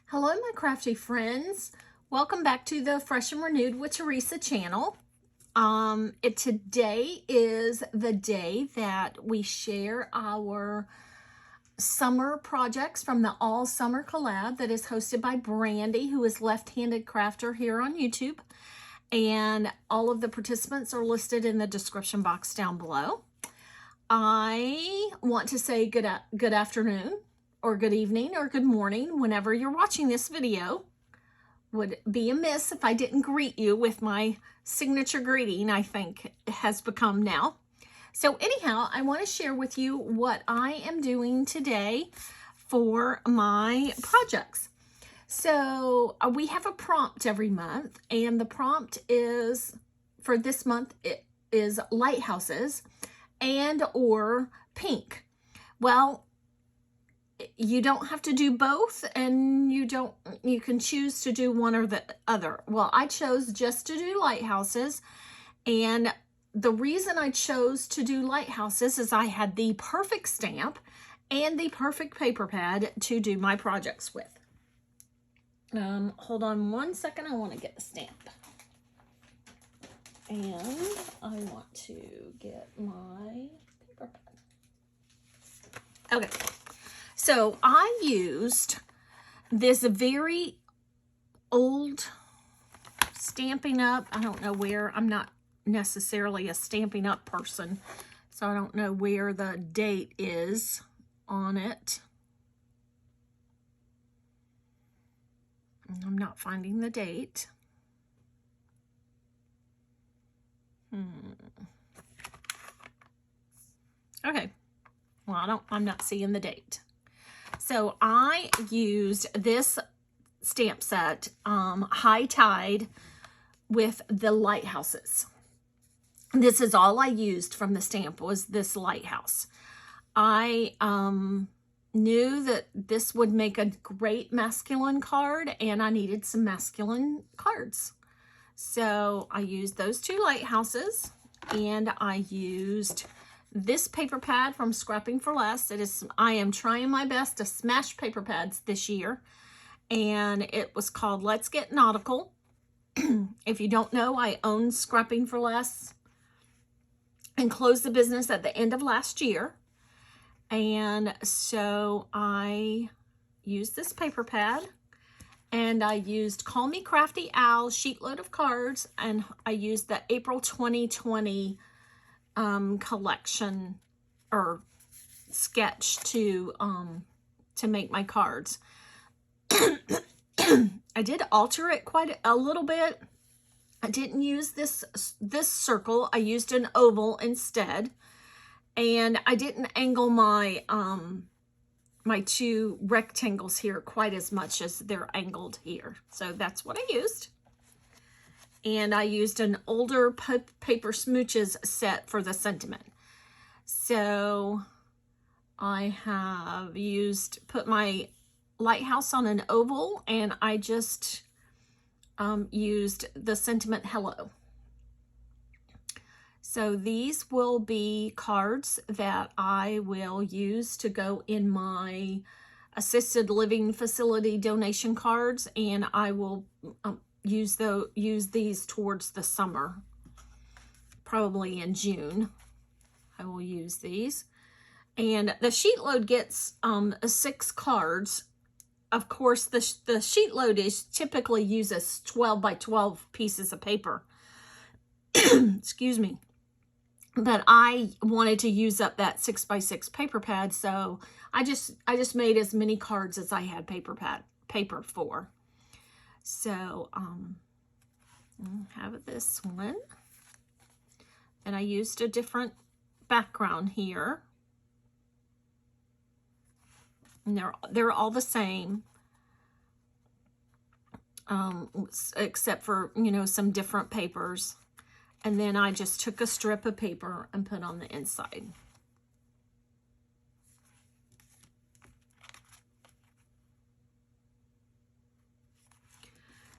Hello, my crafty friends. Welcome back to the Fresh and Renewed with Teresa channel. Today is the day that we share our summer projects from the All Summer Collab that is hosted by Brandy, who is Left-Handed Crafter here on YouTube. And all of the participants are listed in the description box down below. I want to say good afternoon, or good evening, or good morning whenever you're watching this video. Would be amiss if I didn't greet you with my signature greeting, I think it has become now. So anyhow, I want to share with you what I am doing today for my projects. So we have a prompt every month, and the prompt is, for this month, it is lighthouses and or pink. Well, you don't have to do both, and you can choose to do one or the other. Well, I chose just to do lighthouses, and the reason I chose to do lighthouses is I had the perfect stamp and the perfect paper pad to do my projects with. Hold on one second, I want to get the stamp. And I want to get my paper pad. Okay. So I used this very old Stampin' Up. I don't know where. I'm not necessarily a Stampin' Up person, so I don't know where the date is on it. I'm not finding the date. Okay. Well, I'm not seeing the date. So I used this stamp set, High Tide, with the lighthouses. This is all I used from the stamp, was this lighthouse. I knew that this would make a great masculine card, and I needed some masculine cards. So I used those two lighthouses, and I used this paper pad from Scrapping for Less. I am trying my best to smash paper pads this year, and it was called Let's Get Nautical. If you don't know, I own Scrapping for Less and closed the business at the end of last year. And so I used this paper pad, and I used Call Me Crafty Al sheet load of cards, and I used the April 2020 collection or sketch to make my cards. I did alter it quite a little bit. I didn't use this circle. I used an oval instead, and I didn't angle my my two rectangles here quite as much as they're angled here. So that's what I used. And I used an older paper smooches set for the sentiment. So I have put my lighthouse on an oval, and I just used the sentiment hello. So these will be cards that I will use to go in my assisted living facility donation cards, and I will use these towards the summer. Probably in June I will use these. And the sheet load gets 6 cards. Of course, the sheet load typically uses 12 by 12 pieces of paper. Excuse me. But I wanted to use up that 6 by 6 paper pad, so I just made as many cards as I had paper for. So I have this one, and I used a different background here. And they're all the same, except for, some different papers. And then I just took a strip of paper and put on the inside.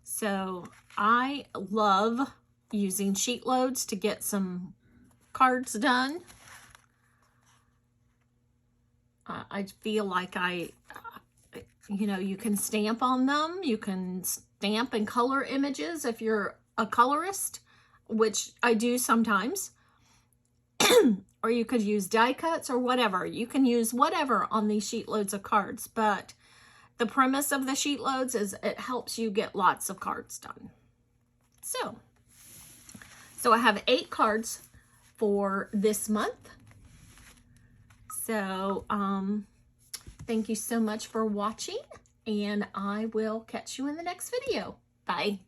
So I love using sheet loads to get some cards done. I feel like I You know, you can stamp on them. You can stamp and color images if you're a colorist, which I do sometimes. Or you could use die cuts or whatever. You can use whatever on these sheet loads of cards, but the premise of the sheet loads is it helps you get lots of cards done. So I have 8 cards for this month. So thank you so much for watching, and I will catch you in the next video. Bye.